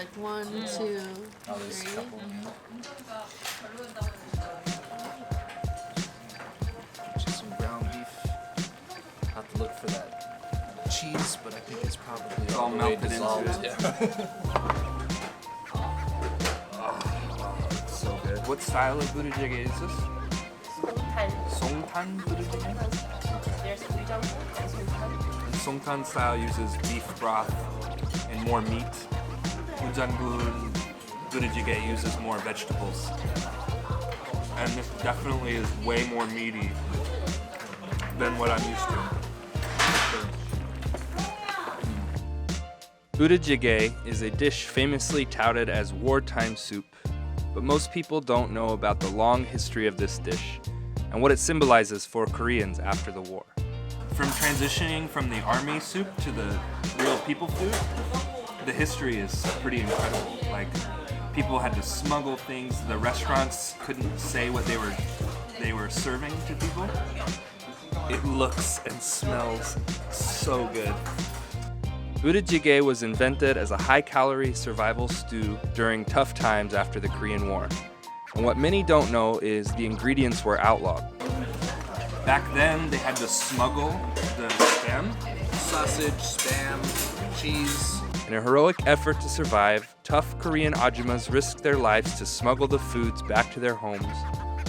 like 1, 2, 3. Just some ground beef. Have to look for that cheese, but I think it's probably all melted dissolved. Into it. Yeah. It's so good. What style of Budae Jiggae is this? Songtan Budae Jiggae? There's Uienjeong-bu and Songtan. Songtan style uses beef broth and more meat. Uienjeong-bu Budae Jiggae uses more vegetables. And this definitely is way more meaty than what I'm used to. Budae Jiggae is a dish famously touted as wartime soup, but most people don't know about the long history of this dish and what it symbolizes for Koreans after the war. From transitioning from the army soup to the real people food, the history is pretty incredible. Like, people had to smuggle things. The restaurants couldn't say what they were serving to people. It looks and smells so good. Budae Jiggae was invented as a high-calorie survival stew during tough times after the Korean War. And what many don't know is the ingredients were outlawed. Back then, they had to smuggle the spam. Sausage, spam, cheese. In a heroic effort to survive, tough Korean ajjumas risked their lives to smuggle the foods back to their homes,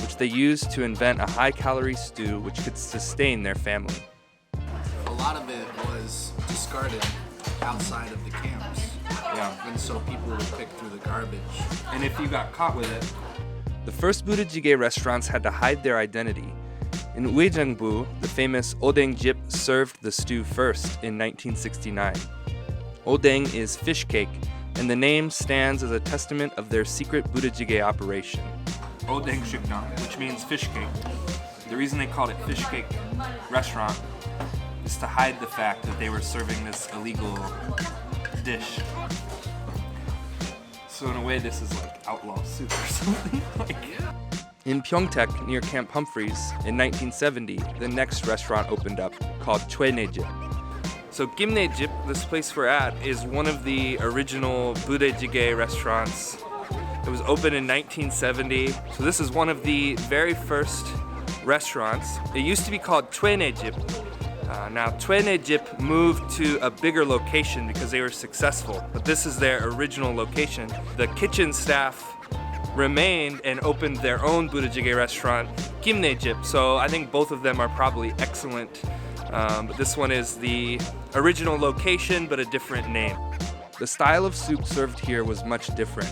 which they used to invent a high-calorie stew which could sustain their family. A lot of it was discarded outside of the camps. Yeah. And so people would pick through the garbage. And if you got caught with it... The first Budae Jiggae restaurants had to hide their identity. In Uienjeong-bu, the famous Odeng-jip served the stew first in 1969. Odeng is fishcake, and the name stands as a testament of their secret Budae Jiggae operation. Odeng-jip, which means fish cake. The reason they called it fish cake restaurant is to hide the fact that they were serving this illegal dish. So in a way, this is like outlaw soup or something. In Pyeongtaek, near Camp Humphry's, in 1970, the next restaurant opened up, called Choi-nae-jip. So Choi-nae-jip, this place we're at, is one of the original Budae Jiggae restaurants. It was opened in 1970, so this is one of the very first restaurants. It used to be called Choi-nae-jip. Now, Choi-nae-jip moved to a bigger location because they were successful, but this is their original location. The kitchen staff remained and opened their own Budae Jiggae restaurant, Choi-nae-jip, so I think both of them are probably excellent, but this one is the original location but a different name. The style of soup served here was much different,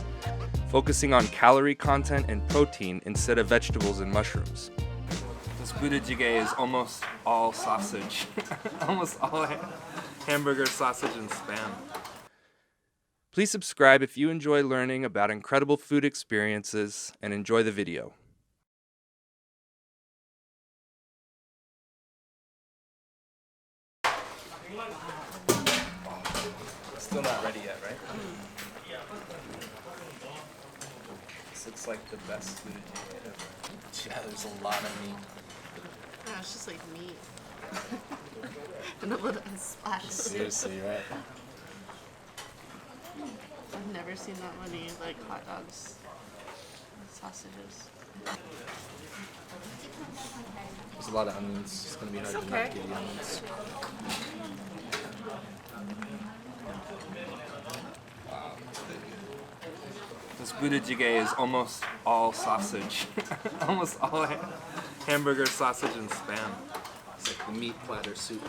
focusing on calorie content and protein instead of vegetables and mushrooms. This Budae Jiggae is almost all sausage. Almost all hamburger, sausage, and spam. Please subscribe if you enjoy learning about incredible food experiences and enjoy the video. Still not ready yet, right? This looks like the best Budae Jiggae ever. Yeah, there's a lot of meat. Yeah, it's just like meat. And a little splash. Seriously, right? I've never seen that many like hot dogs, sausages. There's a lot of onions. It's gonna be hard to not get the onions. This Budae Jiggae is almost all sausage. Almost all hamburger, sausage, and spam. It's like the meat platter soup.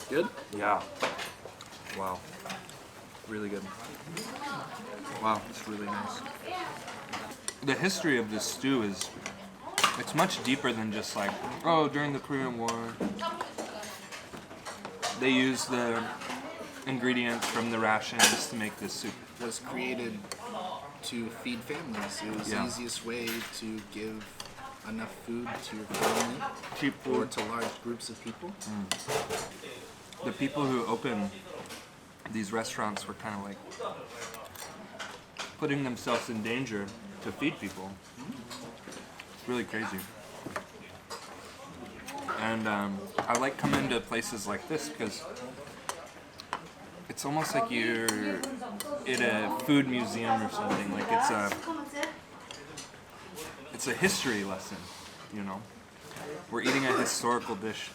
Good? Yeah. Wow. Really good. Wow, it's really nice. The history of this stew is, it's much deeper than just like, oh, during the Korean War, they used the ingredients from the rations to make this soup. It was created to feed families. It was the easiest way to give enough food to your family. Cheap food. Or to large groups of people. The people who opened these restaurants were kind of like putting themselves in danger to feed people. It's really crazy. And I like coming to places like this because It's almost like you're in a food museum or something. Like it's a history lesson, you know. We're eating a historical dish.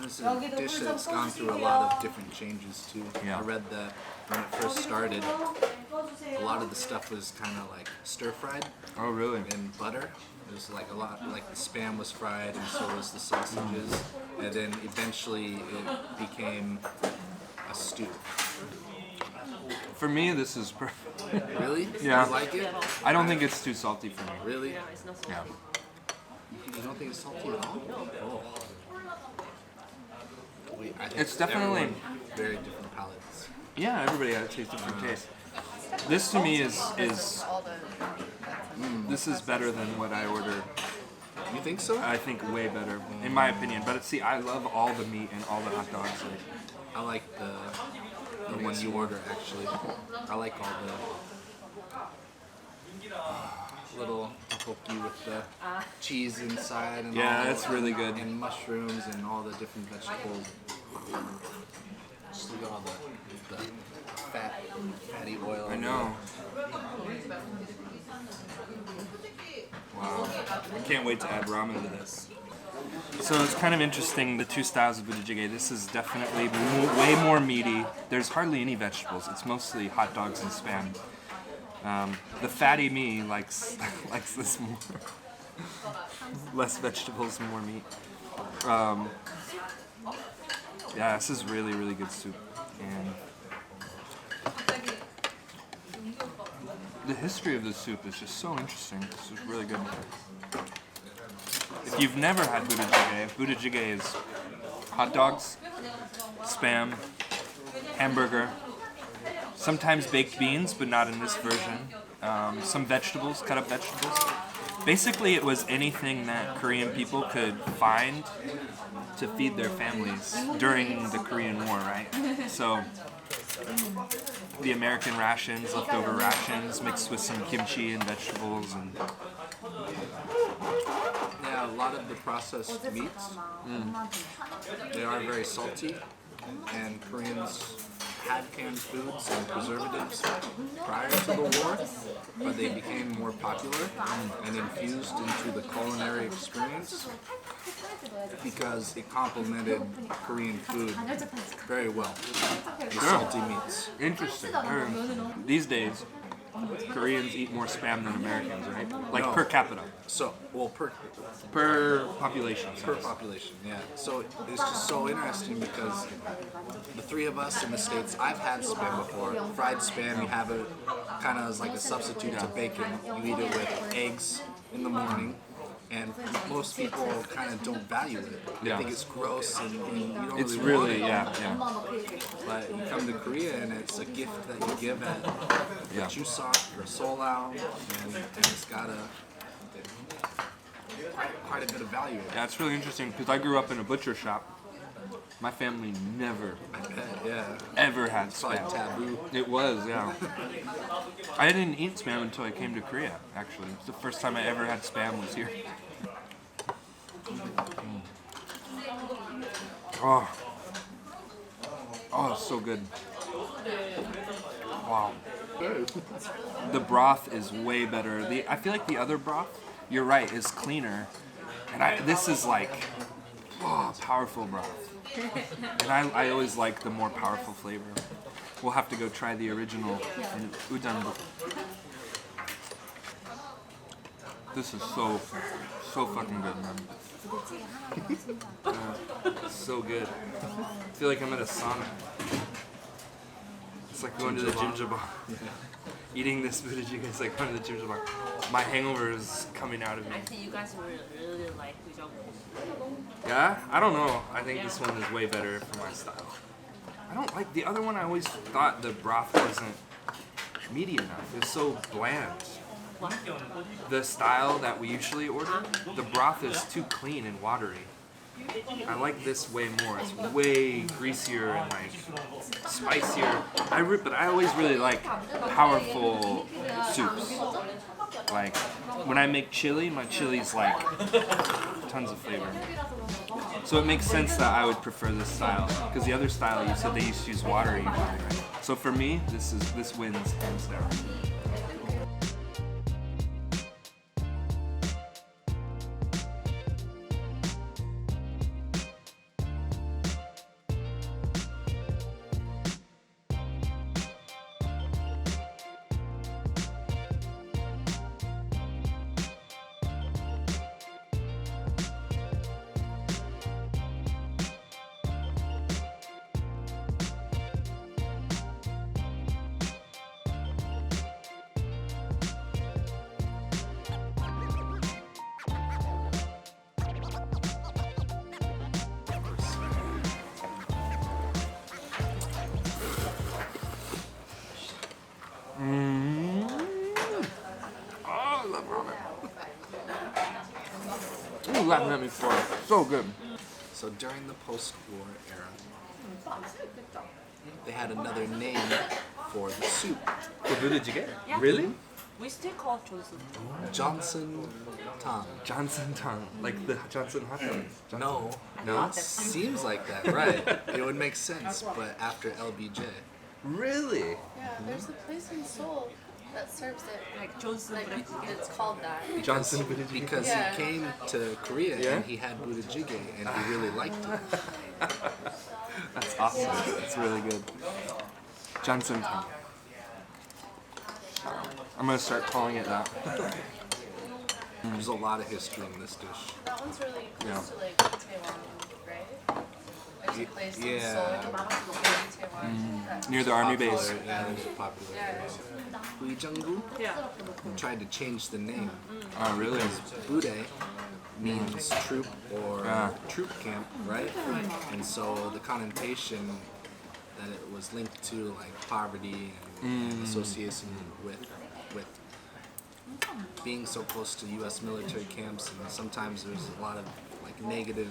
This is a dish that's gone through a lot of different changes too. Yeah. I read that when it first started, a lot of the stuff was kind of like stir fried Oh, really? in butter. It was like a lot, like the spam was fried and so was the sausages. And then eventually it became a stew. For me, this is perfect. Really? Yeah. You like it? I don't think it's too salty for me. Really? Yeah. You don't think it's salty at all? Oh. I think It's definitely- everyone- very different palates. Yeah, everybody has different tastes. This to me is this is better than what I ordered. You think so? I think way better, in my opinion. But see, I love all the meat and all the hot dogs. Like, I like the one you order actually. I like all the little tteokbokki with the cheese inside and yeah, all that's really good. and mushrooms and all the different vegetables. Just look at all the fatty oil. I know. Wow. I can't wait to add ramen to this. So it's kind of interesting, the two styles of Budae Jiggae. This is definitely way more meaty. There's hardly any vegetables. It's mostly hot dogs and spam. The fatty me likes this more. Less vegetables, more meat. Yeah, this is really, really good soup. And the history of the soup is just so interesting. This is really good. If you've never had Budae Jiggae is hot dogs, spam, hamburger, sometimes baked beans, but not in this version. Some vegetables, cut up vegetables. Basically, it was anything that Korean people could find to feed their families during the Korean War, right? So the American rations, leftover rations, mixed with some kimchi and vegetables, and Yeah, a lot of the processed meats, they are very salty, and Koreans had canned foods and preservatives prior to the war, but they became more popular and infused into the culinary experience because it complemented Korean food very well. The salty meats. interesting. These days, Koreans eat more spam than Americans, right? Like No. per capita, So, well, per population. population, yeah. So it's just so interesting because the three of us in the States, I've had spam before. Fried spam, you have it kind of as like a substitute to bacon. You eat it with eggs in the morning, and most people kind of don't value it. They Yeah. think it's gross and you don't It's really want really, it. yeah. But you come to Korea and it's a gift that you give at Yeah. Chuseok or Seollal, and it's got quite a bit of value in it. Yeah, it's really interesting because I grew up in a butcher shop. My family never, I bet, yeah. ever had It's like spam. taboo. It was, yeah. I didn't eat spam until I came to Korea, actually. It's the first time I ever had spam was here. Oh. Oh, it's so good. Wow. The broth is way better. I feel like the other broth, you're right, is cleaner. And this is like, powerful broth. And I always like the more powerful flavor. We'll have to go try the original in Uienjeong-bu. This is so fucking good, man. So good. I feel like I'm at a sauna. It's like going to the jjimjilbang. Eating this Budae Jiggae is like going to the jjimjilbang. My hangover is coming out of me. I think you guys really like Uienjeong-bu. Yeah? I don't know. I think this one is way better for my style. I don't like the other one. I always thought the broth wasn't meaty enough. It's so bland. The style that we usually order, the broth is too clean and watery. I like this way more. It's way greasier and like spicier. But I always really like powerful soups. Like when I make chili, my chili's like tons of flavor. So it makes sense that I would prefer this style because the other style you said they used to use water usually, right? So for me, this wins hands down. Oh, I love ramen. Ooh, laughing at me for it. So good. So during the post-war era, they had another name for the soup. For Budae Jiggae? Yeah. Really? We still call it Johnson. Johnson Tong. Johnson tongue, like the Johnson hot dogs. No. No? Seems like that, right? It would make sense, but after LBJ. Really? Yeah, there's a place in Seoul that serves it. Like Johnson. Like, it's called that. Johnson Budae Jiggae? Because Yeah. he came to Korea Yeah? and he had Budae Jiggae and he really liked it. That's awesome. That's really good. Johnson tongue. I'm gonna start calling it that. There's a lot of history in this dish. That one's really close Yeah. to like Taiwan, right? There's a place in Yeah. Seoul, in Taiwan. that- Near the army base. Popular, yeah, there's a popular place. Uienjeong-bu Yeah. tried to change the name. Oh, really? Budae means troop or Yeah. troop camp, right? And so the connotation that it was linked to like poverty and association with being so close to U.S. military camps, and sometimes there's a lot of like negative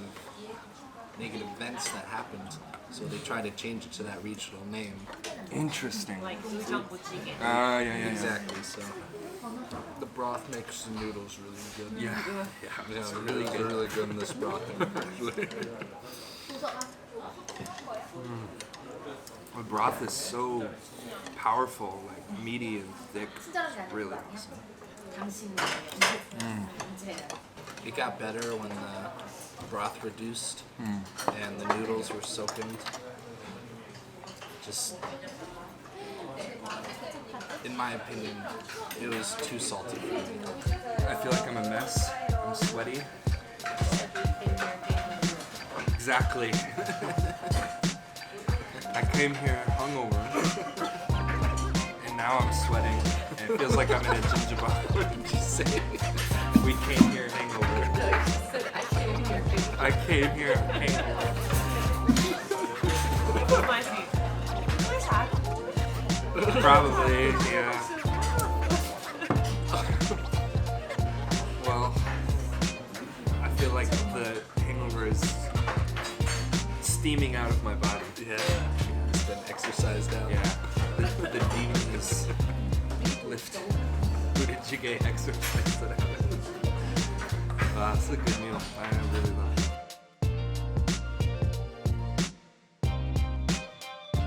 events that happened. So they tried to change it to that regional name. Interesting. Like Uienjeong-bu jjigae. Ah, yeah. Exactly. So the broth makes the noodles really good. Yeah. Yeah, really good. Really good in this broth. The broth is so powerful, like meaty and thick. It's really awesome. It got better when the broth reduced and the noodles were soakened. Just, in my opinion, it was too salty for me. I feel like I'm a mess. I'm sweaty. Exactly. I came here hungover, and now I'm sweating. And it feels like I'm in a gingerbread. What did you say? We came here hangover. I came here hangover. Reminds me. Where's that? Probably, yeah. Well, I feel like the hangover is steaming out of my body. Yeah. It's been exercised out. Yeah, the demon is lifted. Budae Jiggae exercise that happened. It's a good meal. I really love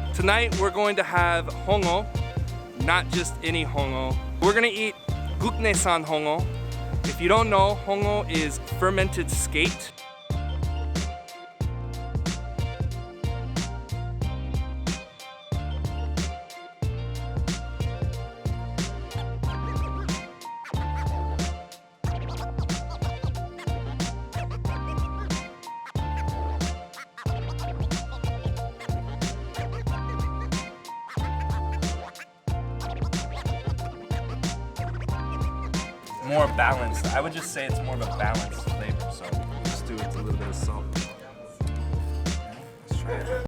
it. Tonight we're going to have hongo, not just any hongo. We're gonna eat guknaesan hongo. If you don't know, hongo is fermented skate. More balanced. I would just say it's more of a balanced flavor, so just do it with a little bit of salt. Let's try it.